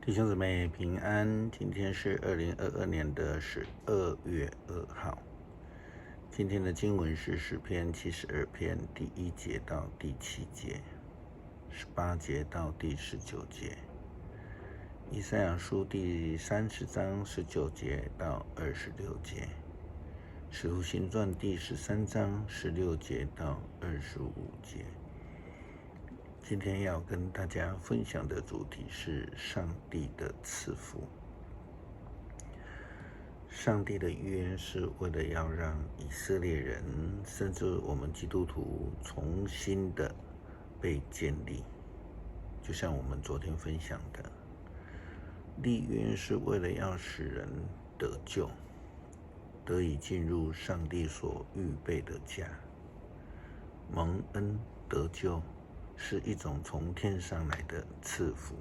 弟兄姊妹平安，今天是2022年的12月2号。今天的经文是诗篇72篇第1节到第7节，18节到第19节，以赛亚书第30章19节到26节，使徒行传第13章16节到25节。今天要跟大家分享的主题是上帝的赐福。上帝的约是为了要让以色列人，甚至我们基督徒重新的被建立。就像我们昨天分享的，立约是为了要使人得救，得以进入上帝所预备的家。蒙恩得救是一种从天上来的赐福，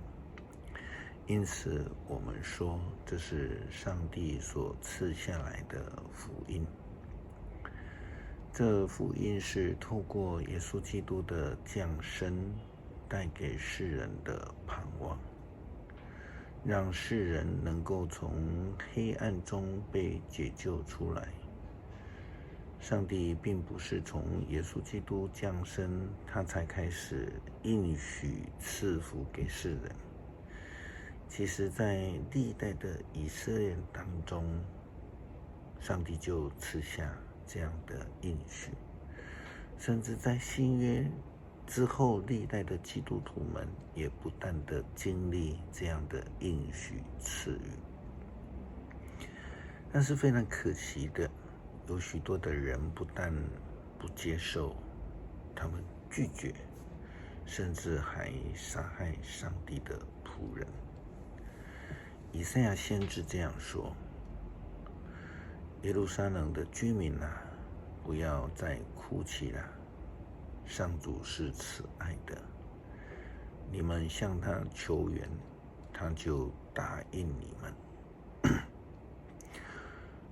因此我们说这是上帝所赐下来的福音。这福音是透过耶稣基督的降生，带给世人的盼望，让世人能够从黑暗中被解救出来。上帝并不是从耶稣基督降生，他才开始应许赐福给世人。其实在历代的以色列人当中，上帝就赐下这样的应许，甚至在新约之后，历代的基督徒们也不断的经历这样的应许赐予。但是非常可惜的，有许多的人不但不接受，他们拒绝，甚至还杀害上帝的仆人。以赛亚先知这样说：耶路撒冷的居民啊，不要再哭泣了，上主是慈爱的，你们向他求援，他就答应你们。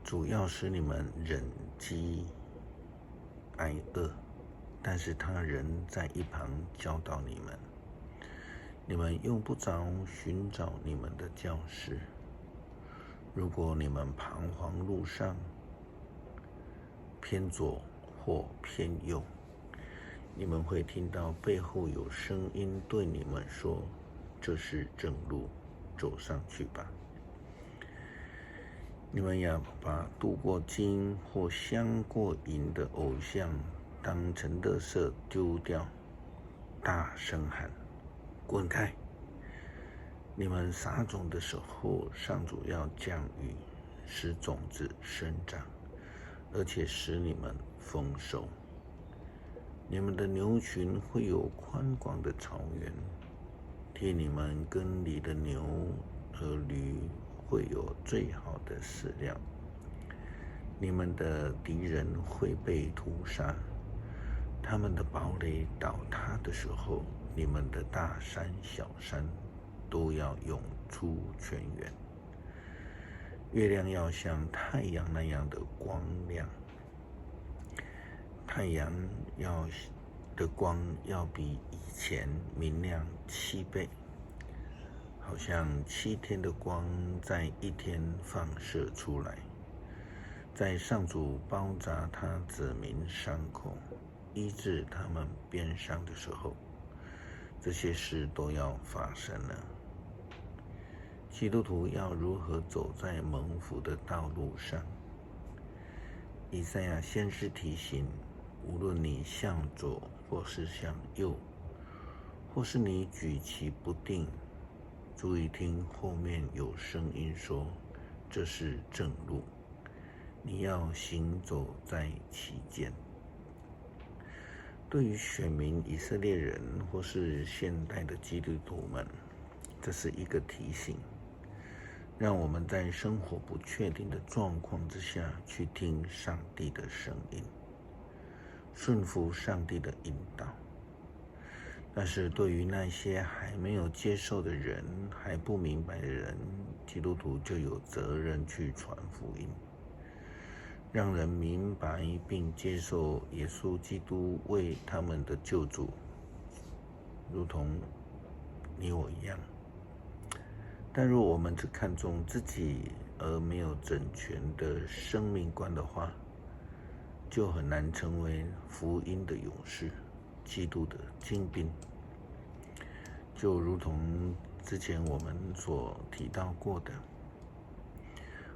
主要使你们忍饥挨饿，但是他仍在一旁教导你们。你们用不着寻找你们的教师。如果你们彷徨路上，偏左或偏右，你们会听到背后有声音对你们说：“这是正路，走上去吧。”你们要把镀过金或镶过银的偶像当成垃圾丢掉，大声喊：“滚开！”你们撒种的时候，上主要降雨，使种子生长，而且使你们丰收。你们的牛群会有宽广的草原，替你们耕犁的牛和驴会有最好的饲料。你们的敌人会被屠杀，他们的堡垒倒塌的时候，你们的大山小山都要涌出泉源。月亮要像太阳那样的光亮，太阳的光要比以前明亮7倍，好像7天的光在1天放射出来。在上主包扎他子民伤口，医治他们鞭伤的时候，这些事都要发生了。基督徒要如何走在蒙福的道路上？以赛亚先知提醒，无论你向左或是向右，或是你举棋不定，注意听后面有声音说：“这是正路，你要行走在其间。”对于选民以色列人或是现代的基督徒们，这是一个提醒，让我们在生活不确定的状况之下去听上帝的声音，顺服上帝的引导。但是对于那些还没有接受的人，还不明白的人，基督徒就有责任去传福音，让人明白并接受耶稣基督为他们的救主，如同你我一样。但若我们只看重自己而没有整全的生命观的话，就很难成为福音的勇士，基督的精兵。就如同之前我们所提到过的，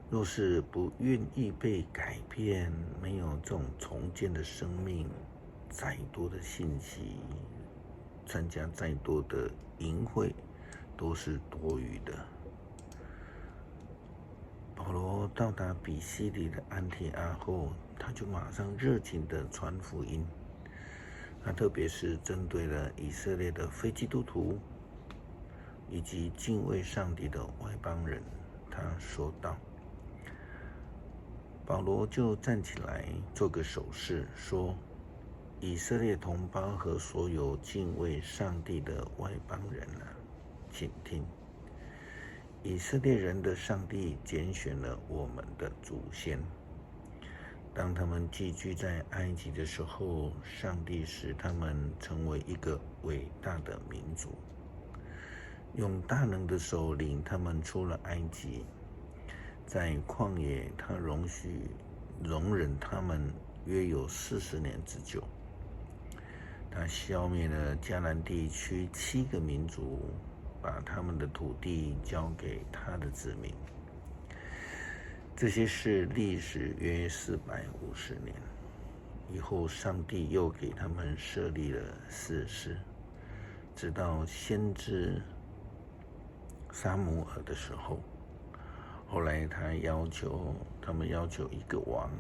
若是不愿意被改变，没有这种重建的生命，再多的信息，参加再多的营会，都是多余的。保罗到达比西里的安提阿后，他就马上热情的传福音。他特别是针对了以色列的非基督徒，以及敬畏上帝的外邦人，他说道。保罗就站起来做个手势，说：以色列同胞和所有敬畏上帝的外邦人啊，请听。以色列人的上帝拣选了我们的祖先。当他们寄居在埃及的时候，上帝使他们成为一个伟大的民族，用大能的手领他们出了埃及。在旷野，他容忍他们约有40年之久。他消灭了迦南地区7个民族，把他们的土地交给他的子民。这些事历时约450年。以后，上帝又给他们设立了士师，直到先知撒母耳的时候。后来他们要求一个王，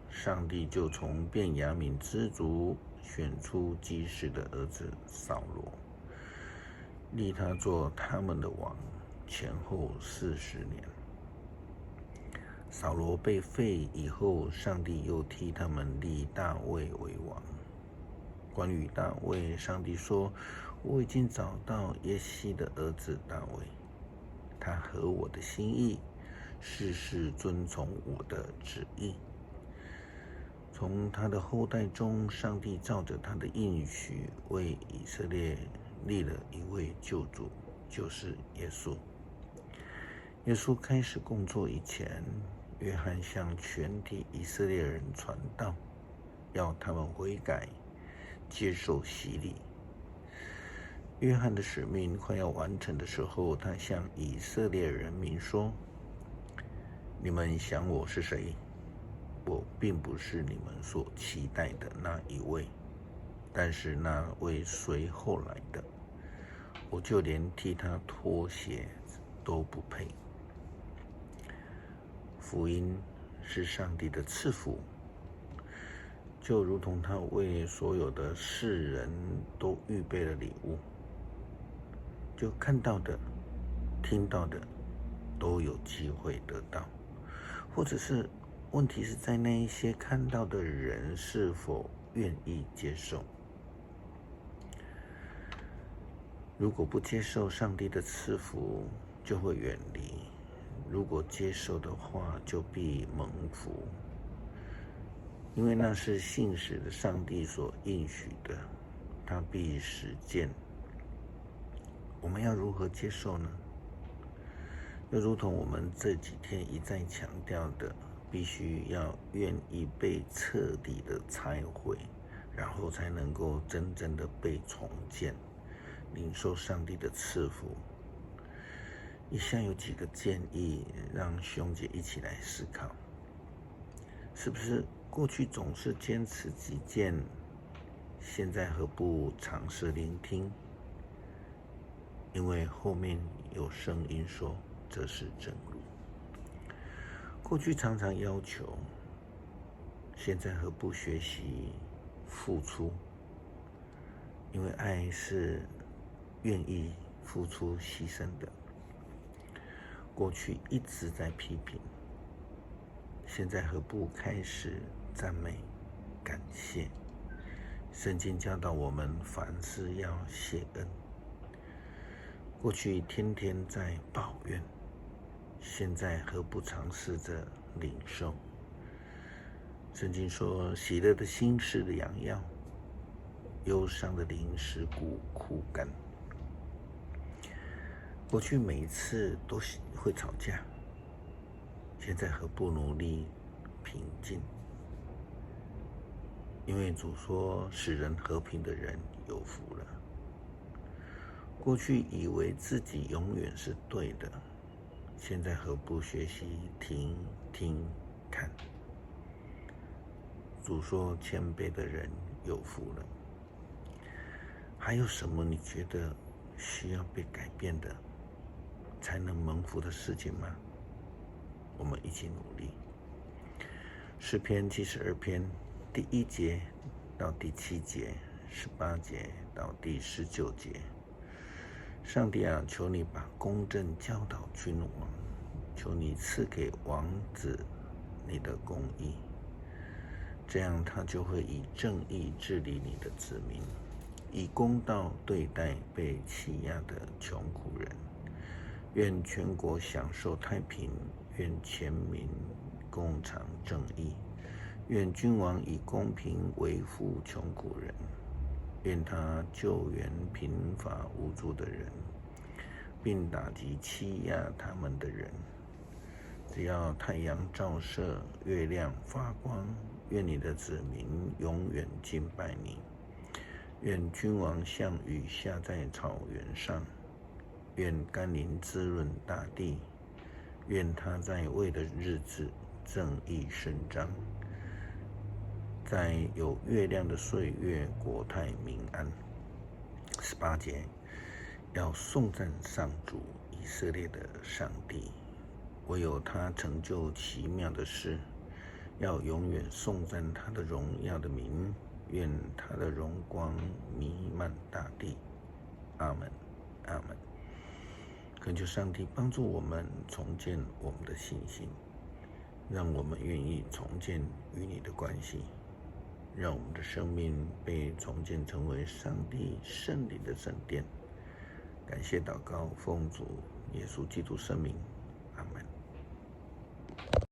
上帝就从便雅悯支族选出基士的儿子扫罗，立他做他们的王，前后40年。扫罗被废以后，上帝又替他们立大卫为王。关于大卫，上帝说：我已经找到耶西的儿子大卫，他合我的心意，事事遵从我的旨意。从他的后代中，上帝照着他的应许，为以色列立了一位救主，就是耶稣。耶稣开始工作以前，约翰向全体以色列人传道，要他们悔改，接受洗礼。约翰的使命快要完成的时候，他向以色列人民说：你们想我是谁？我并不是你们所期待的那一位，但是那位随后来的，我就连替他脱鞋都不配。福音是上帝的赐福，就如同他为所有的世人都预备了礼物，就看到的、听到的都有机会得到，或者是问题是在那一些看到的人是否愿意接受。如果不接受上帝的赐福，就会远离；如果接受的话，就必蒙福，因为那是信实的上帝所应许的，他必实践。我们要如何接受呢？又如同我们这几天一再强调的，必须要愿意被彻底的拆毁，然后才能够真正的被重建，领受上帝的赐福。以下有几个建议，让兄姐一起来思考：是不是过去总是坚持己见，现在何不尝试聆听？因为后面有声音说这是正路。过去常常要求，现在何不学习付出？因为爱是愿意付出牺牲的。过去一直在批评，现在何不开始赞美、感谢？圣经教导我们凡事要谢恩。过去天天在抱怨，现在何不尝试着领受？圣经说，喜乐的心是良药，忧伤的灵使骨枯干。过去每一次都会吵架，现在何不努力平静？因为主说，使人和平的人有福了。过去以为自己永远是对的，现在何不学习听听看？主说，谦卑的人有福了。还有什么你觉得需要被改变的，才能蒙福的事情吗？我们一起努力。诗篇72篇第1节到第7节，18节到第19节。上帝啊，求你把公正教导君王，求你赐给王子你的公义，这样他就会以正义治理你的子民，以公道对待被欺压的穷苦人。愿全国享受太平，愿全民共尝正义，愿君王以公平维护穷苦人，愿他救援贫乏无助的人，并打击欺压他们的人。只要太阳照射，月亮发光，愿你的子民永远敬拜你。愿君王像雨下在草原上，愿甘霖滋润大地，愿他在位的日子正义伸张，在有月亮的岁月国泰民安。18节，要颂赞上主以色列的上帝，唯有他成就奇妙的事，要永远颂赞他的荣耀的名，愿他的荣光弥漫大地。阿们，阿们。恳求上帝帮助我们重建我们的信心，让我们愿意重建与你的关系，让我们的生命被重建成为上帝圣灵的圣殿。感谢祷告，奉主耶稣基督圣名。